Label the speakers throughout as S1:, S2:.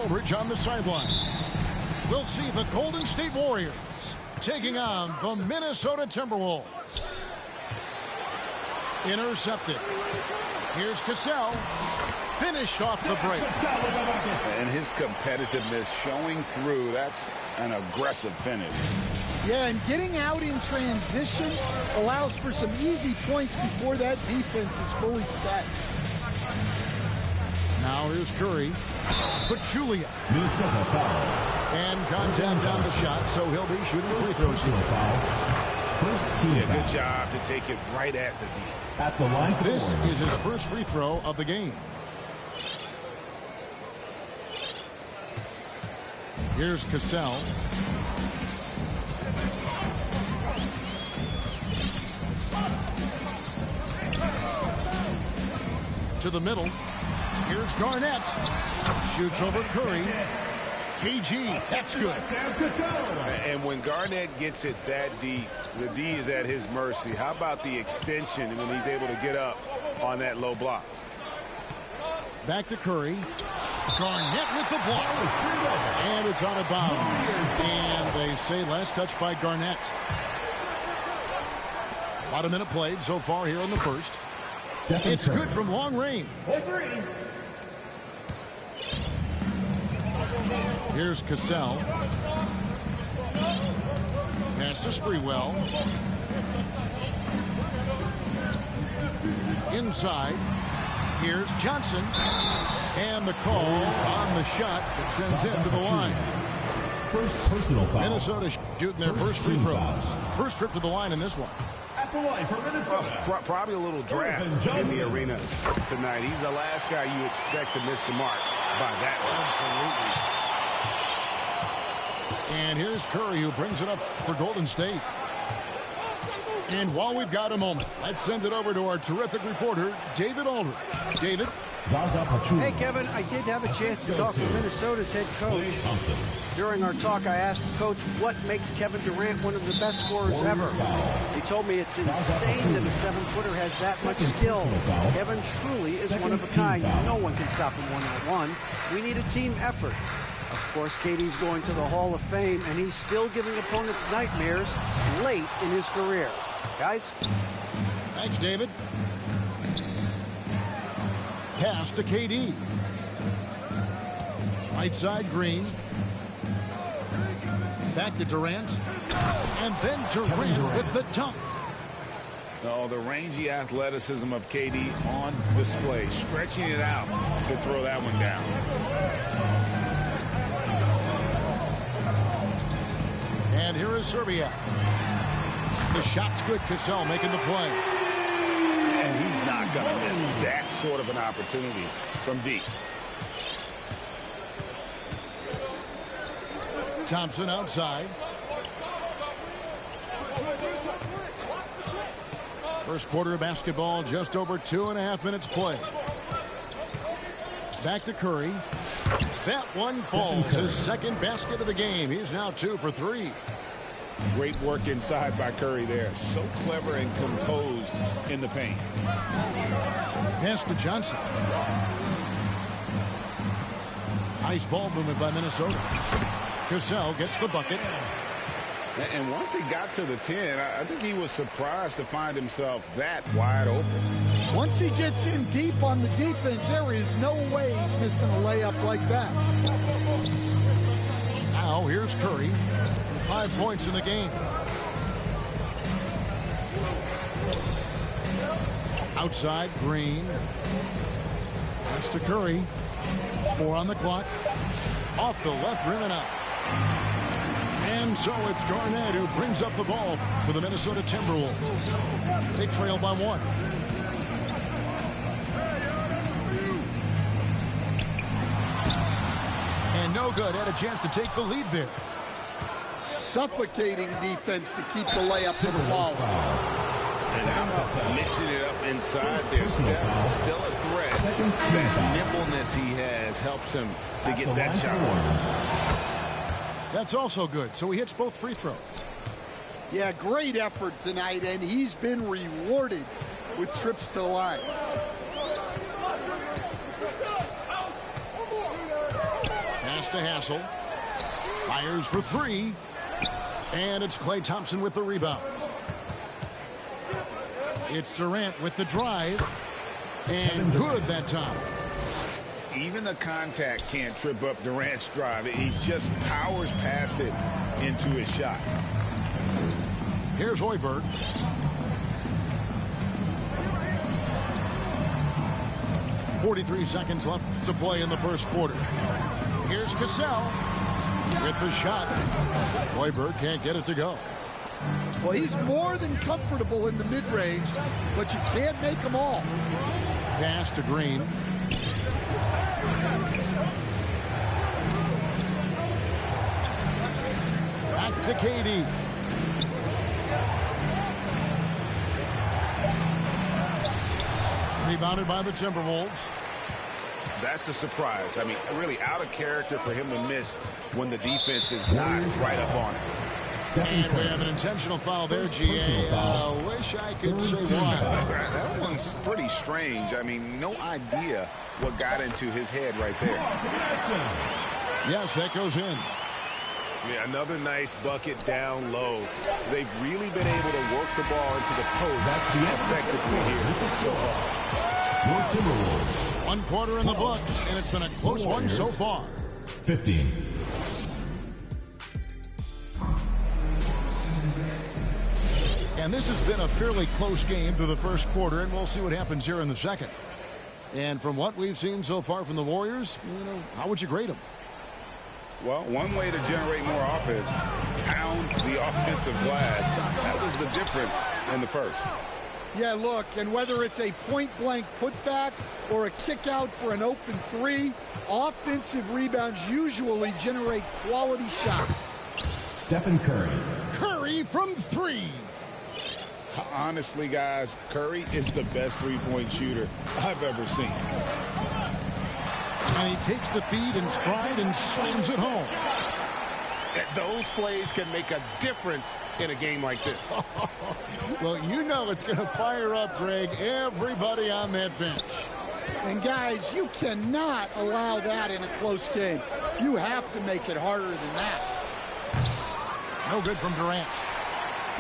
S1: Aldridge on the sidelines. We'll see the Golden State Warriors taking on the Minnesota Timberwolves. Intercepted. Here's Cassell. Finished off the break.
S2: And his competitiveness showing through. That's an aggressive finish.
S3: Yeah, and getting out in transition allows for some easy points before that defense is fully set.
S1: Now here's Curry. Pachulia.
S4: Minnesota foul.
S1: And contact on the shot, so he'll be shooting free throws here.
S4: First team foul.
S2: Good job to take it right at the D.
S4: At the line for
S1: This is his first free throw of the game. Here's Cassell. To the middle. Here's Garnett. Shoots over Curry. KG, that's good.
S2: And when Garnett gets it that deep, the D is at his mercy. How about the extension when he's able to get up on that low block?
S1: Back to Curry. Garnett with the block. And it's out of bounds. And they say last touch by Garnett. About a minute played so far here in the first. It's good from long range. Here's Cassell. Pass to Sprewell. Inside. Here's Johnson. And the call on the shot that sends him to the line.
S4: First personal foul.
S1: Minnesota shooting their first free throws. First trip to the line in this one.
S4: At the line for Minnesota.
S2: Probably a little draft in the arena tonight. He's the last guy you expect to miss the mark by that one.
S1: Absolutely. And here's Curry, who brings it up for Golden State. And while we've got a moment, let's send it over to our terrific reporter, David Aldridge. David?
S5: Hey, Kevin, I did have a chance to talk to Minnesota's head coach. During our talk, I asked Coach what makes Kevin Durant one of the best scorers ever. He told me it's insane that a 7-footer has that much skill. Kevin truly is one of a kind. No one can stop him one-on-one. We need a team effort. Of course, KD's going to the Hall of Fame, and he's still giving opponents nightmares late in his career. Guys?
S1: Thanks, David. Pass to KD. Right side, Green. Back to Durant. And then Durant with the dunk.
S2: Oh, the rangy athleticism of KD on display. Stretching it out to throw that one down.
S1: And here is Serbia. The shot's good. Cassell making the play.
S2: And he's not going to miss that sort of an opportunity from deep.
S1: Thompson outside. First quarter of basketball, just over 2.5 minutes play. Back to Curry. That one falls. His second basket of the game. He's now 2 for 3.
S2: Great work inside by Curry there. So clever and composed in the paint.
S1: Pass to Johnson. Nice ball movement by Minnesota. Cassell gets the bucket.
S2: And once he got to the 10, I think he was surprised to find himself that wide open.
S3: Once he gets in deep on the defense, there is no way he's missing a layup like that.
S1: Now here's Curry. 5 points in the game. Outside, Green. Pass to Curry. 4 on the clock. Off the left rim and out. And so it's Garnett who brings up the ball for the Minnesota Timberwolves. They trail by 1. And no good. Had a chance to take the lead there.
S3: Suffocating defense to keep the layup to the ball.
S2: Mixing it up inside there. Steph still a threat. That nimbleness he has helps him to get that shot.
S1: That's also good. So he hits both free throws.
S3: Yeah, great effort tonight, and he's been rewarded with trips to the line.
S1: Pass to Hassel. Fires for three. And it's Klay Thompson with the rebound. It's Durant with the drive. And good that time.
S2: Even the contact can't trip up Durant's drive. He just powers past it into his shot.
S1: Here's Hoiberg. .43 seconds left to play in the first quarter. Here's Cassell with the shot. Hoiberg can't get it to go.
S3: Well, he's more than comfortable in the mid-range, but you can't make them all.
S1: Pass to Green. Back to KD. Rebounded by the Timberwolves.
S2: That's a surprise. I mean, really out of character for him to miss when the defense is not right up on it.
S1: And we have an intentional foul there, GA. Wish I could say why.
S2: That one's pretty strange. I mean, no idea what got into his head right there.
S1: Yes, that goes in.
S2: Yeah, another nice bucket down low. They've really been able to work the ball into the post.
S4: That's the
S2: effectively here so far.
S4: Your Timberwolves.
S1: 1 quarter in the books, and it's been a close one so far.
S4: 15.
S1: And this has been a fairly close game through the first quarter, and we'll see what happens here in the second. And from what we've seen so far from the Warriors, how would you grade them?
S2: Well, one way to generate more offense, pound the offensive glass. That was the difference in the first.
S3: Yeah, look, and whether it's a point-blank putback or a kick out for an open three, offensive rebounds usually generate quality shots.
S4: Stephen Curry.
S1: Curry from three.
S2: Honestly, guys, Curry is the best three-point shooter I've ever seen.
S1: And he takes the feed in stride and slams it home.
S2: Those plays can make a difference in a game like this.
S1: Well, you know it's going to fire up, Greg, everybody on that bench.
S3: And, guys, you cannot allow that in a close game. You have to make it harder than that.
S1: No good from Durant.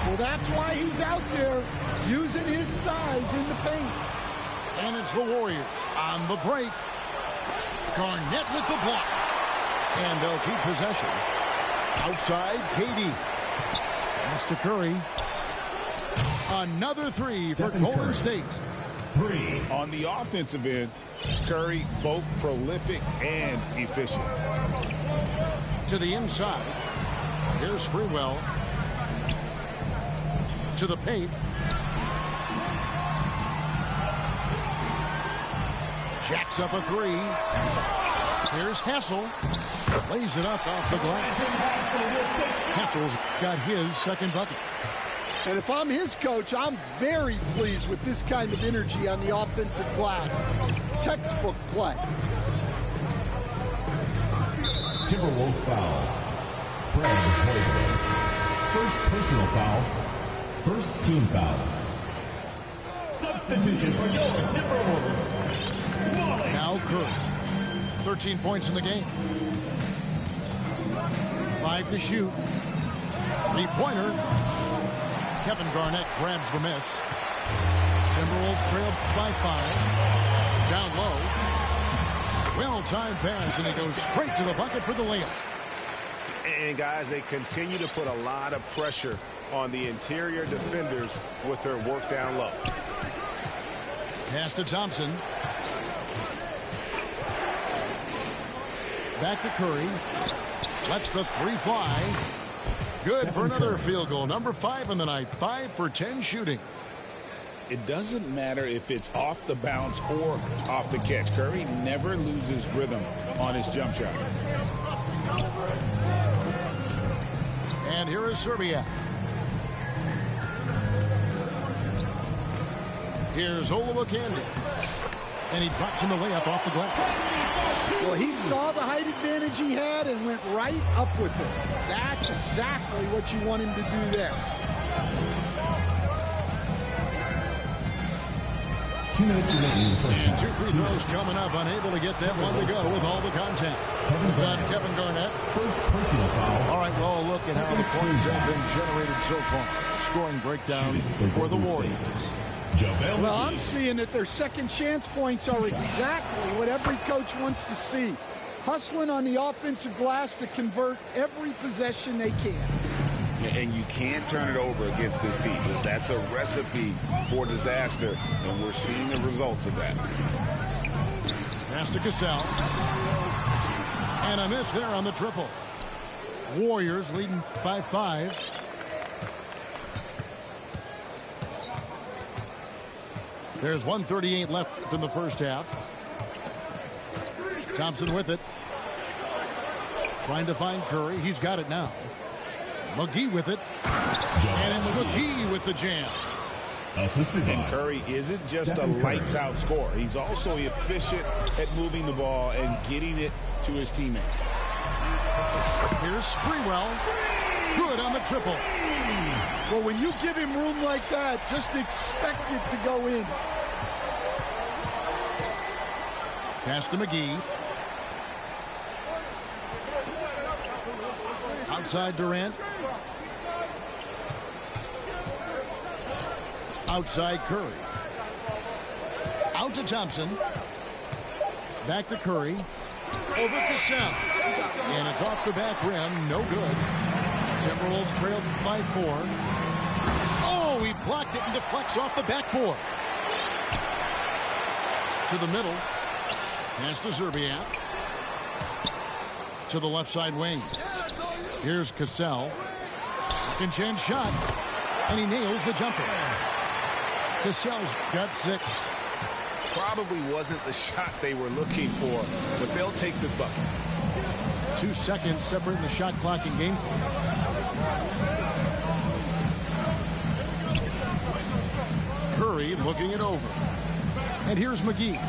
S3: Well, that's why he's out there using his size in the paint.
S1: And it's the Warriors on the break. Garnett with the block. And they'll keep possession. Outside, KD. Pass to Curry. Another three for Golden State.
S2: Three. On the offensive end, Curry both prolific and efficient.
S1: To the inside. Here's Sprewell. To the paint. Jacks up a three. Here's Hassel. Lays it up off the glass. Hassel's got his second bucket.
S3: And if I'm his coach, I'm very pleased with this kind of energy on the offensive glass. Textbook play.
S4: Timberwolves foul. Fred Hoiberg. First personal foul. First team foul. Substitution for your Timberwolves.
S1: Now Curry. 13 points in the game. 5 to shoot. Three-pointer. Kevin Garnett grabs the miss. Timberwolves trail by 5. Down low. Well-timed pass, and he goes straight to the bucket for the layup.
S2: And, guys, they continue to put a lot of pressure on the interior defenders with their work down low.
S1: Pass to Thompson. Back to Curry. Lets the three fly. Good for another field goal. Number 5 in the night. 5 for 10 shooting.
S2: It doesn't matter if it's off the bounce or off the catch. Curry never loses rhythm on his jump shot.
S1: And here is Serbia. Here's Olowokandi. And he drops in the layup off the glass.
S3: Well, he saw the height advantage he had and went right up with it. That's exactly what you want him to do there.
S4: 2 minutes remaining in the first
S1: And
S4: half.
S1: 2 free throws coming up, unable to get that one to go with all the contact. It's on Kevin Garnett.
S4: First personal foul.
S1: All right, well, look at how the points have been generated so far. Scoring breakdown for the Warriors.
S3: Well, I'm seeing that their second chance points are exactly what every coach wants to see. Hustling on the offensive glass to convert every possession they can.
S2: And you can't turn it over against this team. That's a recipe for disaster, and we're seeing the results of that.
S1: Pass to Cassell. And a miss there on the triple. Warriors leading by 5. There's 1:38 left in the first half. Thompson with it. Trying to find Curry. He's got it now. McGee with it. And it's McGee with the jam.
S2: And Curry isn't just a lights-out scorer. He's also efficient at moving the ball and getting it to his teammates.
S1: Here's Sprewell. Good on the triple.
S3: Well, when you give him room like that, just expect it to go in.
S1: Pass to McGee. Outside Durant. Outside Curry. Out to Thompson. Back to Curry. Over Cassell. And it's off the back rim. No good. Timberwolves trailed by 4. Oh, he blocked it and deflects off the backboard. To the middle. Pass to Zerbiak. To the left side wing. Here's Cassell. Second chance shot. And he nails the jumper. Cassell's got 6.
S2: Probably wasn't the shot they were looking for, but they'll take the bucket.
S1: 2 seconds separating the shot clock and game. Curry looking it over. And here's McGee.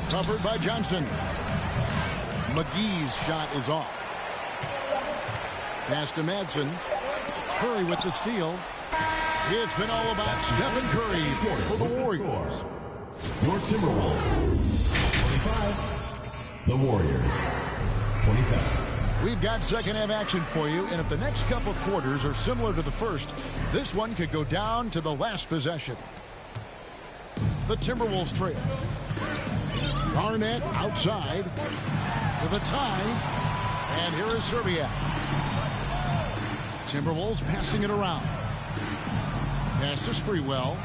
S1: Covered by Johnson. McGee's shot is off. Pass to Madsen. Curry with the steal. It's been all about Stephen Curry for the Warriors.
S4: Your Timberwolves, 25. The Warriors, 27.
S1: We've got second half action for you, and if the next couple quarters are similar to the first, this one could go down to the last possession. The Timberwolves trail. Garnett outside with a tie, and here is Zerbiak. Timberwolves passing it around. Pass to Sprewell.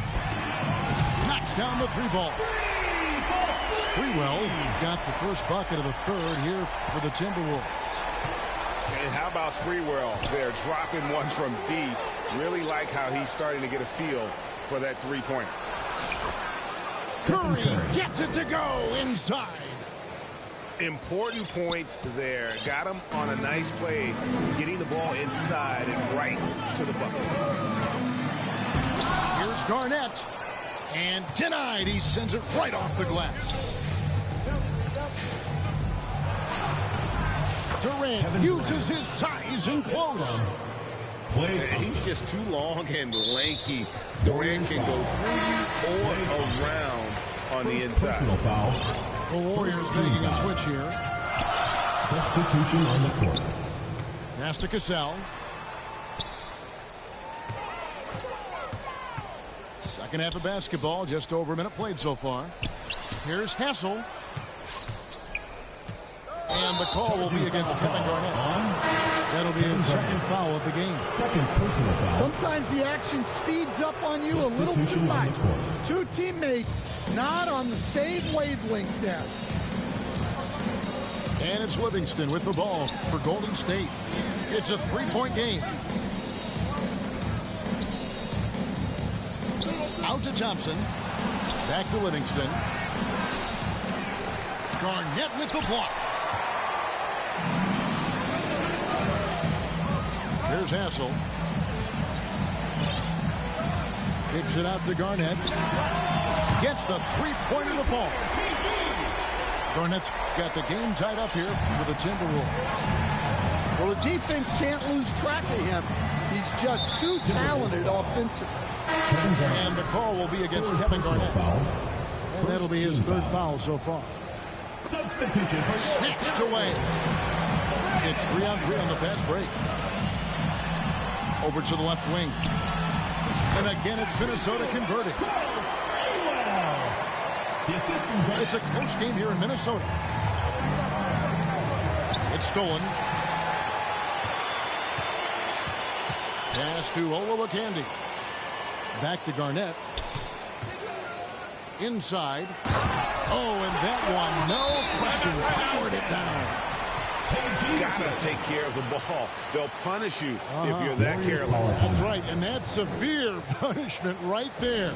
S1: Knocks down the 3-ball. Sprewell's got the first bucket of the third here for the Timberwolves.
S2: And how about Sprewell there, dropping one from deep. Really like how he's starting to get a feel for that 3-pointer.
S1: Curry gets it to go inside.
S2: Important points there. Got him on a nice play, getting the ball inside and right to the bucket.
S1: Here's Garnett. And denied. He sends it right off the glass. Durant uses his size and close.
S2: He's just too long and lanky. Durant can go through you or around on the inside.
S1: The Warriors making a switch here.
S4: Substitution on the court.
S1: Pass to Cassell. Second half of basketball, just over a minute played so far. Here's Hassel. And the call will be against Kevin Garnett. That'll be his second foul of the game.
S4: Second personal foul.
S3: Sometimes the action speeds up on you a little too much. 2 teammates not on the same wavelength there.
S1: And it's Livingston with the ball for Golden State. It's a 3-point game. Out to Thompson. Back to Livingston. Garnett with the block. Here's Hassel. Kicks it out to Garnett. Gets the 3-pointer to fall. Garnett's got the game tied up here for the Timberwolves.
S3: Well, the defense can't lose track of him. He's just too talented offensively.
S1: And the call will be against Kevin Garnett. And that'll be his third foul so far.
S4: Substitution.
S1: Snatched away. It's 3-on-3 on the fast break. Over to the left wing. And again, it's Minnesota converting. It's a close game here in Minnesota. It's stolen. Pass to Olowokandi. Back to Garnett. Inside. Oh, and that one, no question, powered it down.
S2: Gotta take care of the ball. They'll punish you if you're that careless.
S1: That's right, and that's severe punishment right there.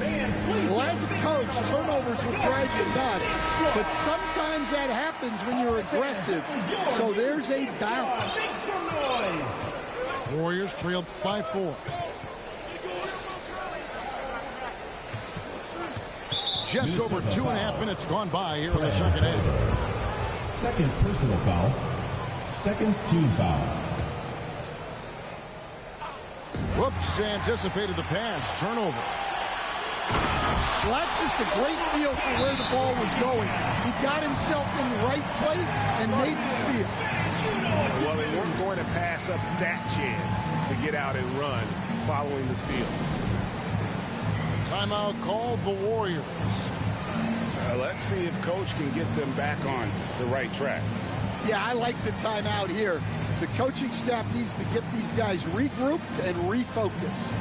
S3: Well, as a coach, turnovers will drive you nuts, but sometimes that happens when you're aggressive. So there's a balance.
S1: Warriors trail by 4. Just over 2.5 minutes gone by here in the second half.
S4: Second personal foul. Second team foul.
S1: Whoops, anticipated the pass. Turnover.
S3: Well, that's just a great feel for where the ball was going. He got himself in the right place and made the steal.
S2: Well, they weren't going to pass up that chance to get out and run following the steal.
S1: Timeout called the Warriors.
S2: Let's see if Coach can get them back on the right track.
S3: Yeah, I like the timeout here. The coaching staff needs to get these guys regrouped and refocused.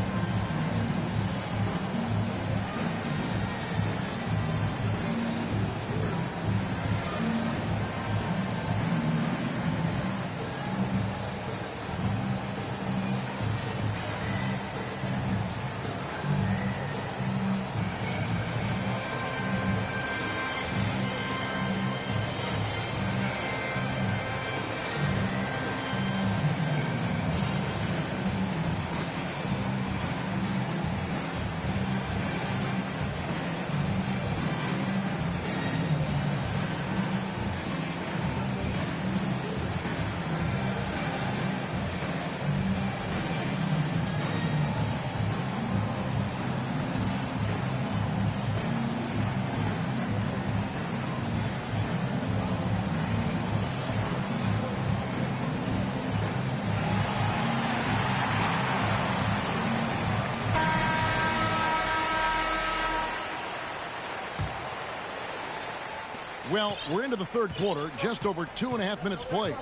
S1: Well, we're into the third quarter, just over 2.5 minutes played.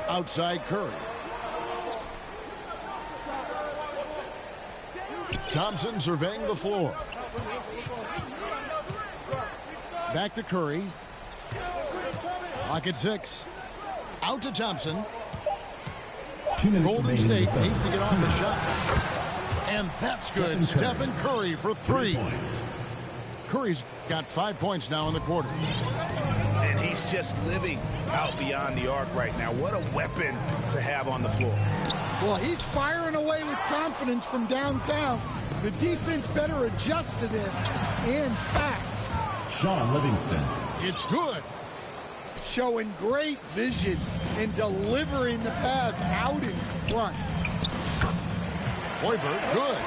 S1: Outside Curry. Thompson surveying the floor. Back to Curry. Clock at 6. Out to Thompson. Golden State needs to get off the shot. And that's good. Stephen Curry for 3. Curry's got 5 points now in the quarter.
S2: And he's just living out beyond the arc right now. What a weapon to have on the floor.
S3: Well, he's firing away with confidence from downtown. The defense better adjust to this, and fast.
S4: Sean Livingston.
S1: It's good.
S3: Showing great vision and delivering the pass out in front.
S1: Hoiberg, good.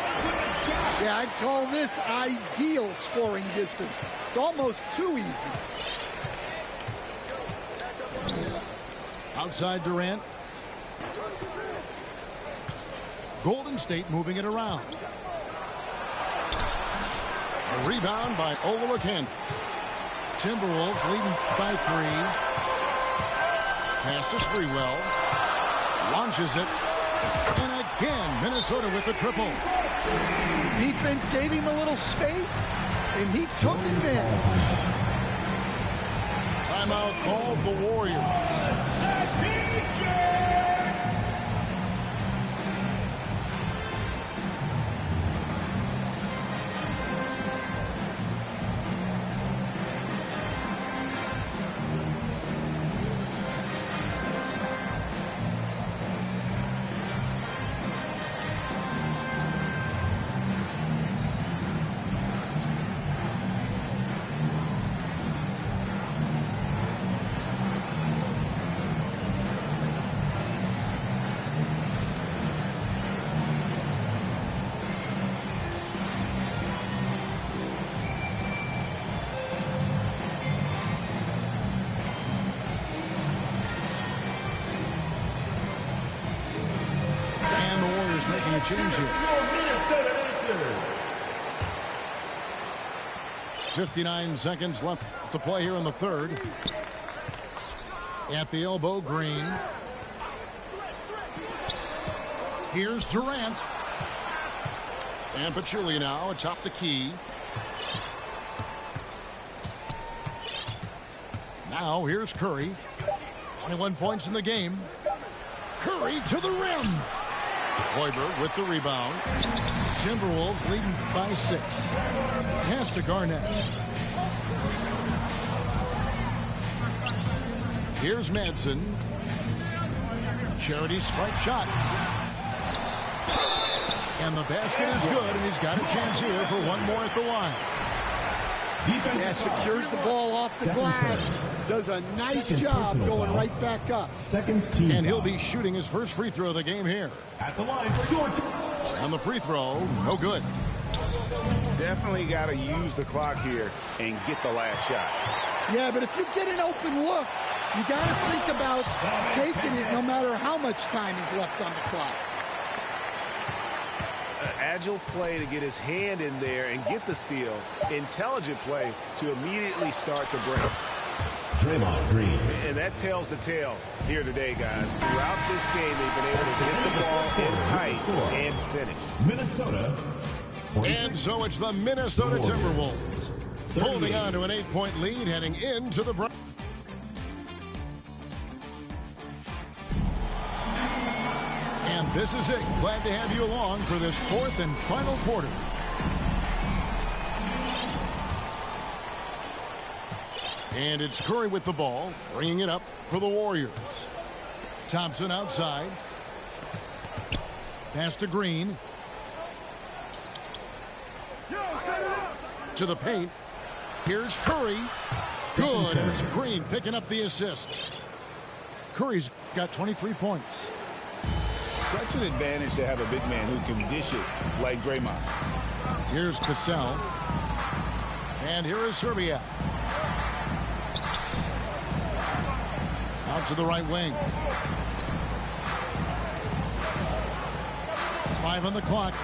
S3: Yeah, I'd call this ideal scoring distance. It's almost too easy.
S1: Outside Durant. Golden State moving it around. A rebound by Olowokandi. Timberwolves leading by 3. Pass to Sprewell. Launches it. And again, Minnesota with the triple.
S3: The defense gave him a little space, and he took advantage.
S1: Timeout called the Warriors. making a change here. 59 seconds left to play here in the third. At the elbow, Green. Here's Durant. And Pachulia now atop the key. Now here's Curry. 21 points in the game. Curry to the rim. Hoiberg with the rebound. Timberwolves leading by 6. Pass to Garnett. Here's Madsen. Charity stripe shot. And the basket is good, and he's got a chance here for one more at the line.
S3: Yeah, secures the ball off the glass. Does a nice job going right back up.
S4: Second team.
S1: And he'll be shooting his first free throw of the game here.
S4: At the line for your team.
S1: On the free throw, no good.
S2: Definitely got to use the clock here and get the last shot.
S3: Yeah, but if you get an open look, you got to think about taking it no matter how much time is left on the clock.
S2: Agile play to get his hand in there and get the steal. Intelligent play to immediately start the break.
S4: Draymond Green.
S2: And that tells the tale here today, guys. Throughout this game, they've been able to get the ball in tight and finish.
S4: Minnesota.
S1: And so it's the Minnesota Timberwolves holding on to an 8-point lead heading into the break. And this is it. Glad to have you along for this fourth and final quarter. And it's Curry with the ball, bringing it up for the Warriors. Thompson outside. Pass to Green. To the paint. Here's Curry. Good, and it's Green picking up the assist. Curry's got 23 points.
S2: Such an advantage to have a big man who can dish it like Draymond.
S1: Here's Cassell. And here is Serbia. Out to the right wing. 5 on the clock.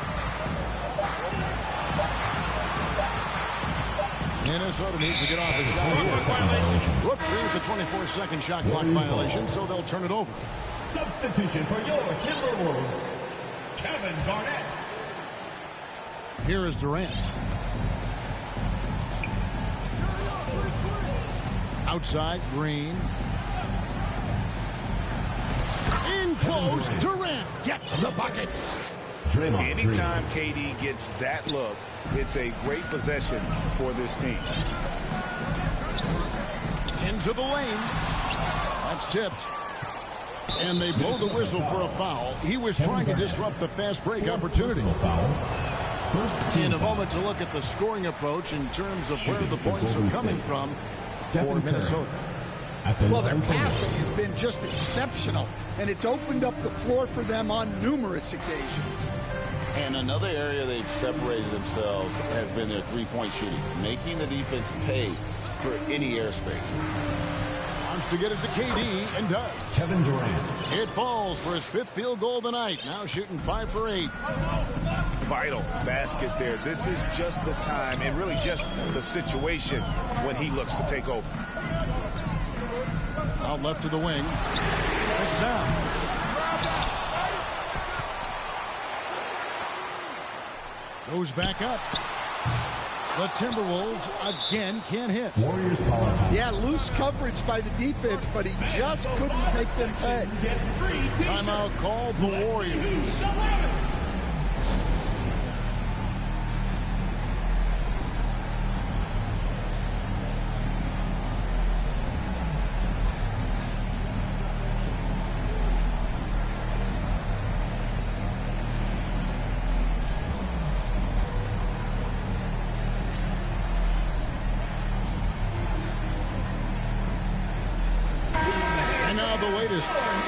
S1: Minnesota needs to get off his shot here. Whoops, here's the 24-second shot clock violation, so they'll turn it over.
S4: Substitution for your Timberwolves, Kevin Garnett.
S1: Here is Durant. Outside, Green. In close, Durant gets the bucket.
S2: Anytime KD gets that look, it's a great possession for this team.
S1: Into the lane. That's tipped. And they blow the whistle for a foul. He was trying to disrupt the fast break opportunity. In a moment to look at the scoring approach in terms of where the points are coming from for Minnesota.
S3: Well, their passing has been just exceptional, and it's opened up the floor for them on numerous occasions.
S6: And another area they've separated themselves has been their three-point shooting, making the defense pay for any airspace.
S1: Wants to get it to KD and does.
S4: Kevin Durant.
S1: It falls for his 5th field goal of the night. Now shooting 5 for 8.
S2: Vital basket there. This is just the time and really just the situation when he looks to take over.
S1: Out left to the wing. Cassell. Goes back up. The Timberwolves again can't hit.
S4: Warriors call time.
S3: Yeah, loose coverage by the defense, but he just couldn't make them pay.
S1: Timeout called the Warriors.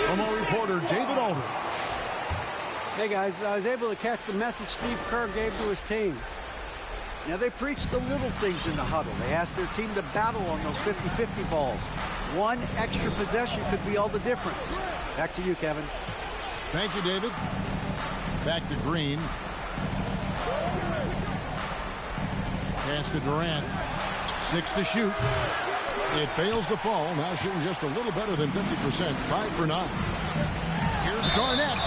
S1: From our reporter, David Aldridge.
S5: Hey, guys, I was able to catch the message Steve Kerr gave to his team. Now, they preached the little things in the huddle. They asked their team to battle on those 50-50 balls. One extra possession could be all the difference. Back to you, Kevin.
S1: Thank you, David. Back to Green. Pass to Durant. 6 to shoot. It fails to fall. Now shooting just a little better than 50%. 5 for 9. Here's Garnett.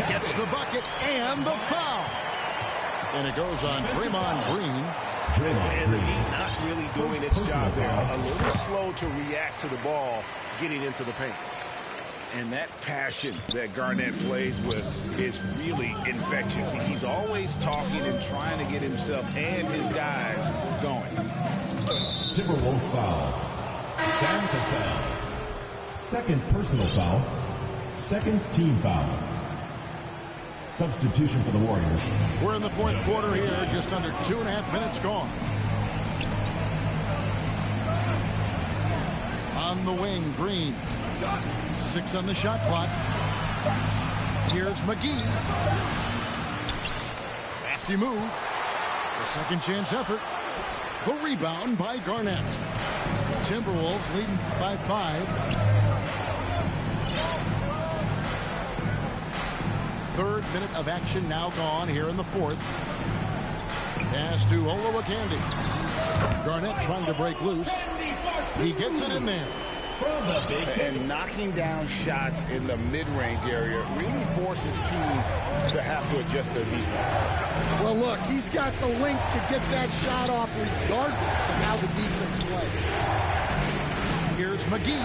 S1: Gets the bucket and the foul. And it goes on Draymond Green.
S2: And the D not really doing its job there. A little slow to react to the ball getting into the paint. And that passion that Garnett plays with is really infectious. He's always talking and trying to get himself and his guys going.
S4: Timberwolves foul. Sam Cassell. Second personal foul. Second team foul. Substitution for the Warriors.
S1: We're in the fourth quarter here. Just under 2.5 minutes gone. On the wing, Green. 6 on the shot clock. Here's McGee. Crafty move. A second chance effort. The rebound by Garnett. Timberwolves leading by 5. Third minute of action now gone here in the fourth. Pass to Olowokandi. Garnett trying to break loose. He gets it in there.
S2: And knocking down shots in the mid-range area really forces teams to have to adjust their defense.
S3: Well, look, he's got the link to get that shot off regardless of how the defense plays.
S1: Here's McGee.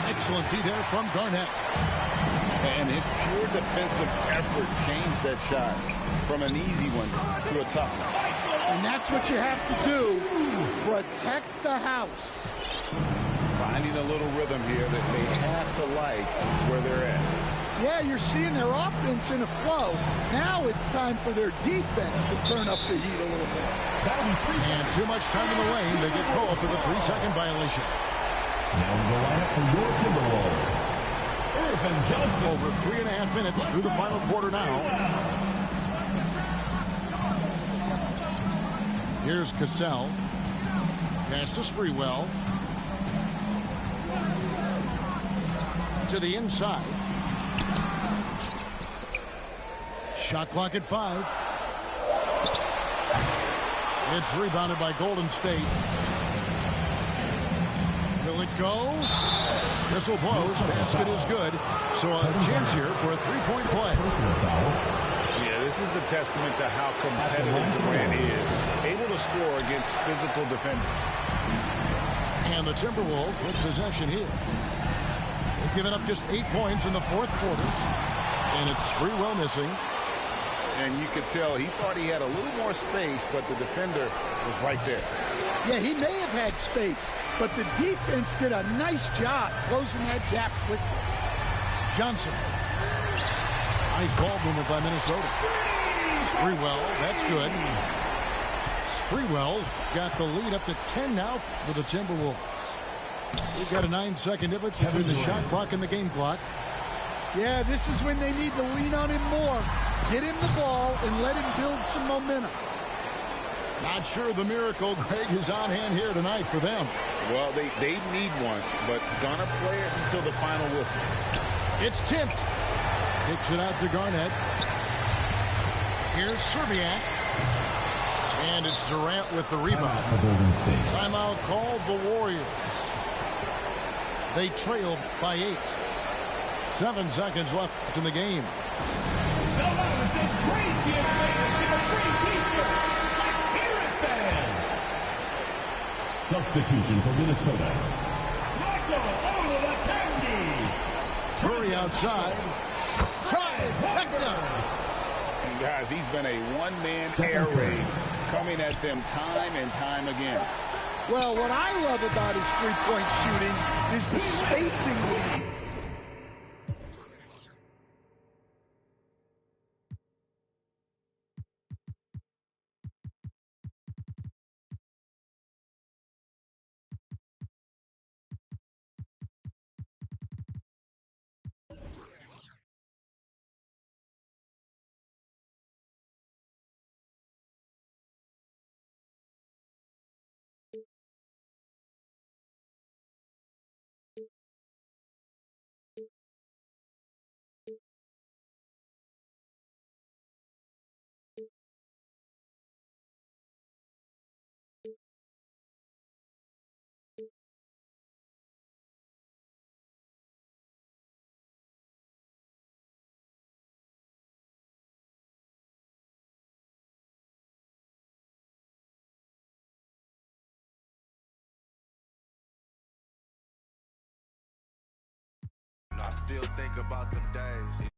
S1: Excellent D there from Garnett.
S2: And his pure defensive effort changed that shot from an easy one to a tough one.
S3: And that's what you have to do. Protect the house.
S2: Finding a little rhythm here that they have to like where they're at.
S3: Yeah, you're seeing their offense in a flow. Now it's time for their defense to turn up the heat a little bit.
S1: And too much time in the lane. They get called for the 3-second violation.
S4: Now the lineup for your Timberwolves. Irvin Johnson.
S1: Over 3.5 minutes through the final quarter now. Here's Cassell. Pass to Sprewell. To the inside. Shot clock at 5. It's rebounded by Golden State. Will it go? Whistle blows. Basket is good. So a chance here for a 3-point play.
S2: Yeah, this is a testament to how competitive Durant is. Able to score against physical defenders.
S1: And the Timberwolves with possession here. They've given up just 8 points in the fourth quarter. And it's Sprewell missing.
S2: And you could tell he thought he had a little more space, but the defender was right there.
S3: Yeah, he may have had space, but the defense did a nice job closing that gap quickly.
S1: Johnson. Nice ball movement by Minnesota. Sprewell, that's good. Sprewell's got the lead up to 10 now for the Timberwolves. We've got a 9-second difference between the shot clock and the game clock.
S3: Yeah, this is when they need to lean on him more. Get him the ball and let him build some momentum.
S1: Not sure the miracle, Greg, is on hand here tonight for them.
S2: Well, they need one, but gonna play it until the final whistle.
S1: It's tipped. Kicks it out to Garnett. Here's Serbiak. And it's Durant with the rebound. Timeout called the Warriors. They trailed by 8. 7 seconds left in the game.
S4: The loudest and craziest fans in a free t-shirt. Let's hear it, fans. Substitution for Minnesota. Michael Olowokandi.
S1: Curry outside. Trifecta.
S2: And guys, he's been a one-man air raid coming at them time and time again.
S3: Well, what I love about his three-point shooting is the spacing that he's
S7: still think about them days.